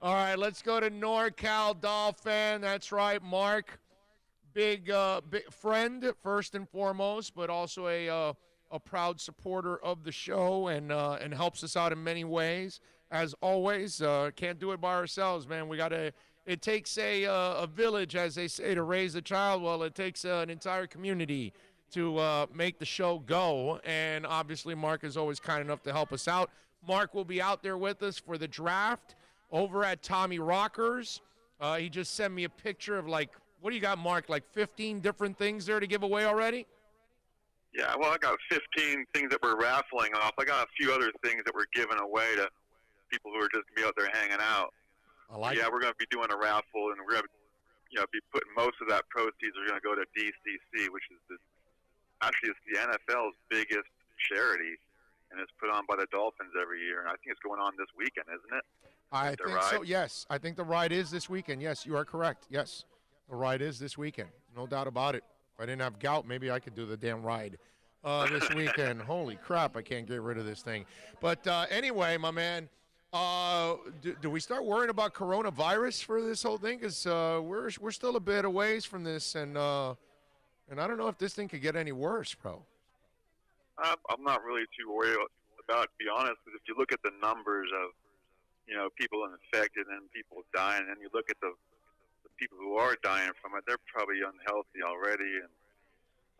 All right, let's go to NorCal DolFan. That's right, Mark. Big friend first and foremost, but also a proud supporter of the show and helps us out in many ways. As always, can't do it by ourselves, man. We gotta. It takes a village, as they say, to raise a child. Well, it takes an entire community to make the show go. And obviously, Mark is always kind enough to help us out. Mark will be out there with us for the draft over at Tommy Rockers. He just sent me a picture of like, what do you got, Mark? Like 15 different things there to give away already? Yeah, well, I got 15 things that we're raffling off. I got a few other things that we're giving away to people who are just going to be out there hanging out. Yeah, we're going to be doing a raffle, and we're going to be putting most of that proceeds are going to go to DCC, which is it's the NFL's biggest charity, and it's put on by the Dolphins every year. And I think it's going on this weekend, isn't it? I think so, yes. I think the ride is this weekend. Yes, you are correct. Yes, the ride is this weekend. No doubt about it. If I didn't have gout, maybe I could do the damn ride this weekend. Holy crap, I can't get rid of this thing. But anyway, my man, do we start worrying about coronavirus for this whole thing? Because we're still a bit away from this, and I don't know if this thing could get any worse, bro. I'm not really too worried about it, to be honest, because if you look at the numbers of people infected and people dying, and you look at the people who are dying from it, they're probably unhealthy already. And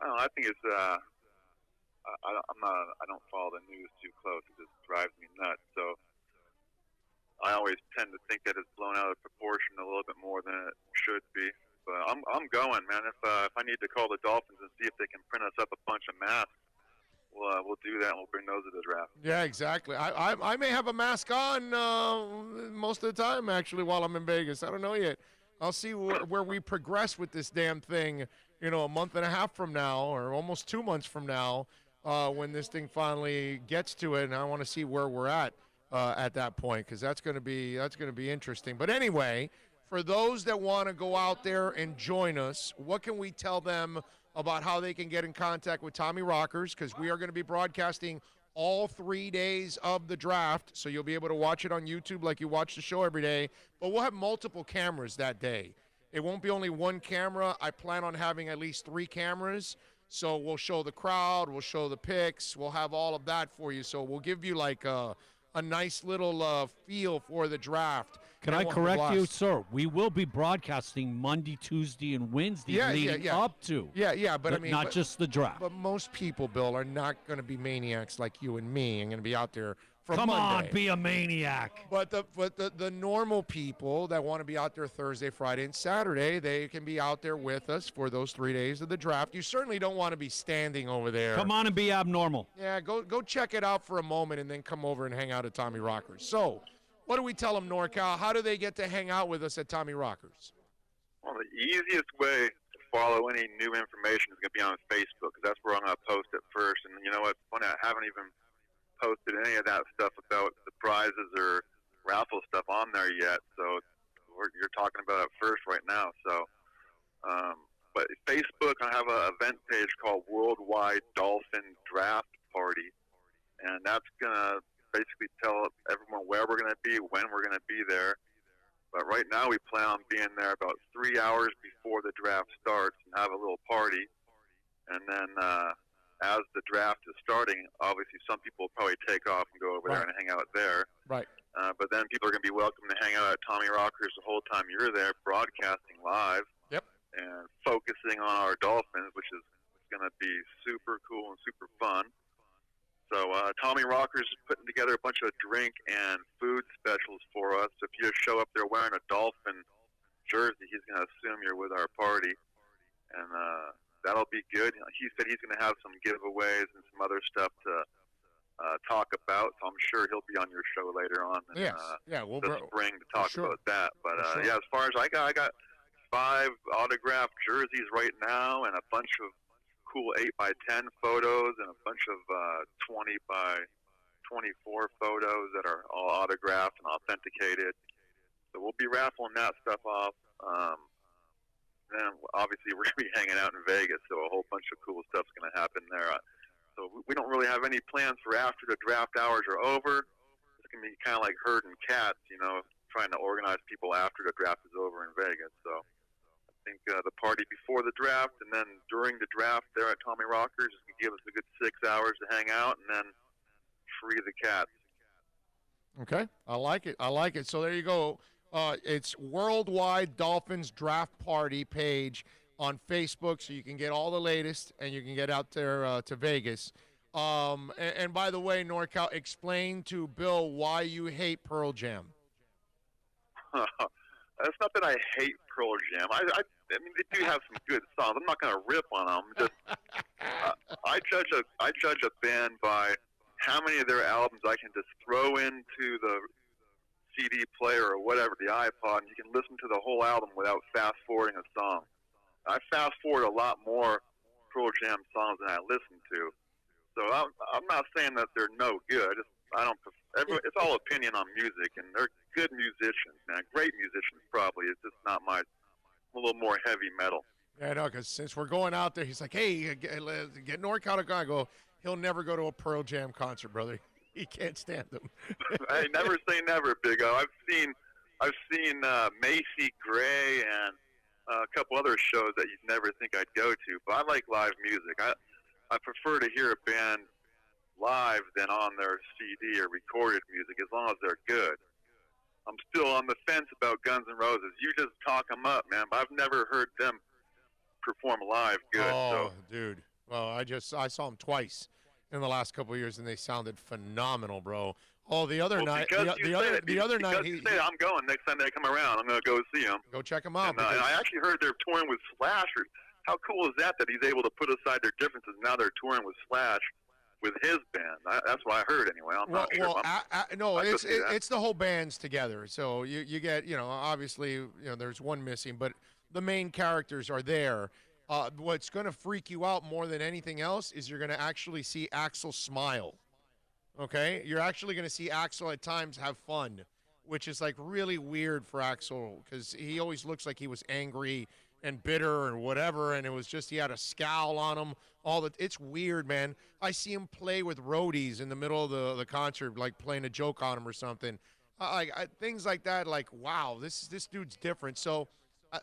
I don't know, I think it's I don't follow the news too close. It just drives me nuts. So I always tend to think that it's blown out of proportion a little bit more than it should be. But I'm going, man. If I need to call the Dolphins and see if they can print us up a bunch of masks, we'll do that, and we'll bring those to the draft. Yeah, exactly. I may have a mask on most of the time, actually, while I'm in Vegas. I don't know yet. I'll see where we progress with this damn thing, a month and a half from now or almost 2 months from now when this thing finally gets to it, and I want to see where we're at that point, because that's going to be interesting. But anyway, for those that want to go out there and join us, what can we tell them about how they can get in contact with Tommy Rockers? Because we are going to be broadcasting all 3 days of the draft, so you'll be able to watch it on YouTube like you watch the show every day. But we'll have multiple cameras that day. It won't be only one camera. I plan on having at least 3 cameras. So we'll show the crowd, we'll show the picks, we'll have all of that for you. So we'll give you like a nice little feel for the draft. Can I correct you, sir? We will be broadcasting Monday, Tuesday, and Wednesday leading up to. Yeah, but not just the draft. But most people, Bill, are not going to be maniacs like you and me. I'm going to be out there for Come Monday. on, be a maniac. But the normal people that want to be out there Thursday, Friday, and Saturday, they can be out there with us for those 3 days of the draft. You certainly don't want to be standing over there. Come on and be abnormal. Yeah, go check it out for a moment and then come over and hang out at Tommy Rockers. So, what do we tell them, NorCal? How do they get to hang out with us at Tommy Rockers? Well, the easiest way to follow any new information is going to be on Facebook, because that's where I'm going to post it first. And you know what? Funny, I haven't even posted any of that stuff about the prizes or raffle stuff on there yet. So you're talking about it first right now. So, but Facebook, I have an event page called Worldwide Dolphin Draft Party, and that's going to basically tell everyone where we're going to be, when we're going to be there. But right now we plan on being there about 3 hours before the draft starts and have a little party. And then as the draft is starting, obviously some people will probably take off and go over there and hang out there. Right. But then people are going to be welcome to hang out at Tommy Rockers the whole time you're there, broadcasting live. Yep. And focusing on our Dolphins, which is going to be super cool and super fun. So Tommy Rockers is putting together a bunch of drink and food specials for us. If you show up there wearing a Dolphin jersey, he's going to assume you're with our party. And that'll be good. He said he's going to have some giveaways and some other stuff to talk about. So I'm sure he'll be on your show later on in the spring to talk about that. But as far as I got 5 autographed jerseys right now and a bunch of cool 8x10 photos and a bunch of 20x24 photos that are all autographed and authenticated. So we'll be raffling that stuff off. And obviously we're going to be hanging out in Vegas, so a whole bunch of cool stuff's going to happen there. So we don't really have any plans for after the draft hours are over. It's going to be kind of like herding cats, trying to organize people after the draft is over in Vegas. So I think the party before the draft and then during the draft there at Tommy Rockers is going to give us a good 6 hours to hang out and then free the cats. Okay, I like it. I like it. So there you go. It's Worldwide Dolphins Draft Party page on Facebook, so you can get all the latest and you can get out there to Vegas. And by the way, NorCal, explain to Bill why you hate Pearl Jam. It's not that I hate Pearl Jam. I mean, they do have some good songs. I'm not going to rip on them. Just I judge a band by how many of their albums I can just throw into the CD player or whatever, the iPod, and you can listen to the whole album without fast-forwarding a song. I fast-forward a lot more Pearl Jam songs than I listen to. So I'm not saying that they're no good. It's all opinion on music, and they're good musicians, man. Great musicians, probably. It's just not a little more heavy metal. Yeah, I know, because since we're going out there, he's like, hey, get NorCal to go. I go, he'll never go to a Pearl Jam concert, brother. He can't stand them. Hey, never say never, Big O. I've seen Macy Gray and a couple other shows that you'd never think I'd go to, but I like live music. I prefer to hear a band live than on their CD or recorded music, as long as they're good. I'm still on the fence about Guns N' Roses. You just talk them up, man, but I've never heard them perform live good. Oh, dude. Well, I saw them twice in the last couple of years, and they sounded phenomenal, bro. Oh, the other night, the other night, you say I'm going next time they come around. I'm going to go see them. Go check them out. And I actually heard they're touring with Slash. How cool is that he's able to put aside their differences? Now they're touring with Slash with his band. That's what I heard anyway. I'm not sure. No, it's the whole band's together. So you get, obviously, there's one missing, but the main characters are there. What's going to freak you out more than anything else is you're going to actually see Axl smile. Okay? You're actually going to see Axl at times have fun, which is like really weird for Axl because he always looks like he was angry and bitter and whatever, and it was just he had a scowl on him. It's weird, man. I see him play with roadies in the middle of the concert, like playing a joke on him or something. Things like that, like, wow, this dude's different. So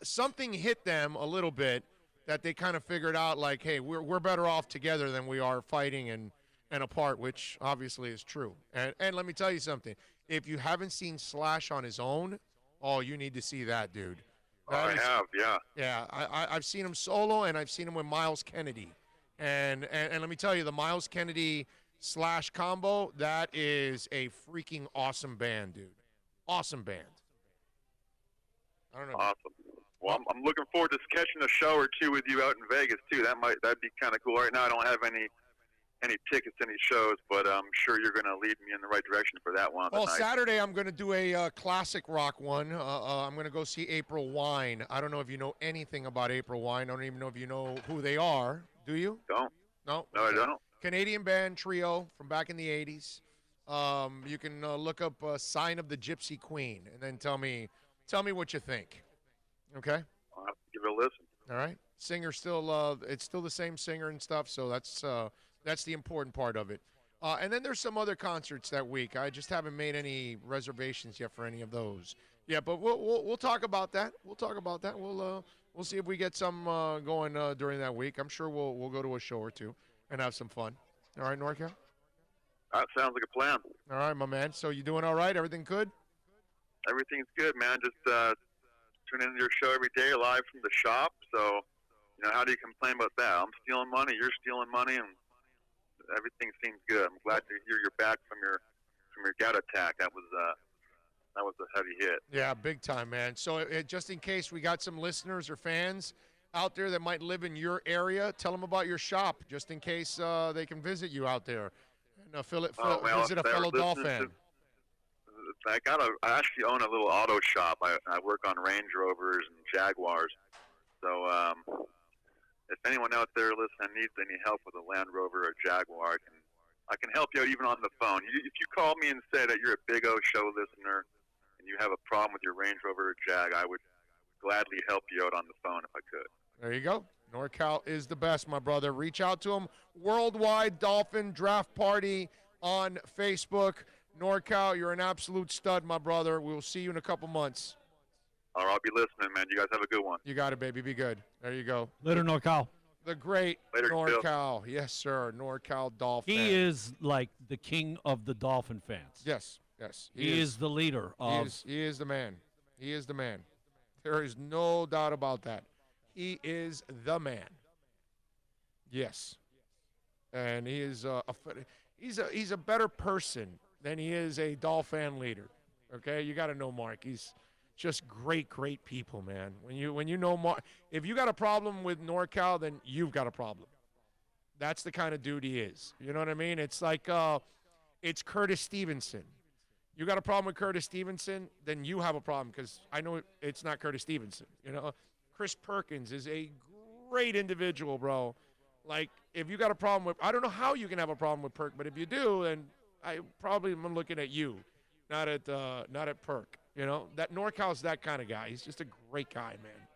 something hit them a little bit that they kind of figured out, like, hey, we're better off together than we are fighting and apart, which obviously is true. And let me tell you something. If you haven't seen Slash on his own, you need to see that, dude. I have, yeah. Yeah, I've seen him solo, and I've seen him with Miles Kennedy. And let me tell you, the Miles Kennedy Slash combo, that is a freaking awesome band, dude. Awesome band. I don't know. Awesome. Well, I'm looking forward to catching a show or two with you out in Vegas too. That'd be kind of cool. Right now, I don't have any tickets to any shows, but I'm sure you're going to lead me in the right direction for that one. Well, Saturday I'm going to do a classic rock one. I'm going to go see April Wine. I don't know if you know anything about April Wine. I don't even know if you know who they are. Do you? Don't. No? No, I don't. Canadian band trio from back in the 80s. You can look up Sign of the Gypsy Queen and then tell me what you think. Okay? I'll have to give it a listen. All right. Singer still it's still the same singer and stuff, so that's the important part of it. And then there's some other concerts that week. I just haven't made any reservations yet for any of those. Yeah, but we'll talk about that. We'll talk about that. We'll see if we get some going during that week. I'm sure we'll go to a show or two and have some fun. All right, NorCal? That sounds like a plan. All right, my man. So you doing all right? Everything good? Everything's good, man. Just tune into your show every day live from the shop. So, how do you complain about that? I'm stealing money. You're stealing money, and everything seems good. I'm glad to hear you're back from your gout attack. That was a heavy hit. Yeah, big time, man. So just in case we got some listeners or fans out there that might live in your area, tell them about your shop, just in case they can visit you out there and visit a fellow DolFan. I actually own a little auto shop. I work on Range Rovers and Jaguars. So if anyone out there listening needs any help with a Land Rover or Jaguar, I can help you out even on the phone. If you call me and say that you're a Big O show listener and you have a problem with your Range Rover or Jag, I would gladly help you out on the phone if I could. There you go. NorCal is the best, my brother. Reach out to him. Worldwide Dolphin Draft Party on Facebook. NorCal, you're an absolute stud, my brother. We'll see you in a couple months. All right, I'll be listening, man. You guys have a good one. You got it, baby. Be good. There you go. Later, NorCal. The great Later, NorCal. Yes, sir. NorCal DolFan. He is like the king of the Dolphin fans. Yes, yes. He is the leader of. He is the man. He is the man. There is no doubt about that. He is the man. Yes. And he is he's a better person than he is a DolFan leader. Okay? You got to know Mark. He's just great people, man. When you know Mark, if you got a problem with NorCal, then you've got a problem. That's the kind of dude he is. You know what I mean? It's like it's Curtis Stevenson. You got a problem with Curtis Stevenson, then you have a problem because I know it's not Curtis Stevenson. You know, Chris Perkins is a great individual, bro. Like, if you got a problem with, I don't know how you can have a problem with Perk, but if you do, then I probably am looking at you, not at Perk. You know, that NorCal's that kind of guy. He's just a great guy, man.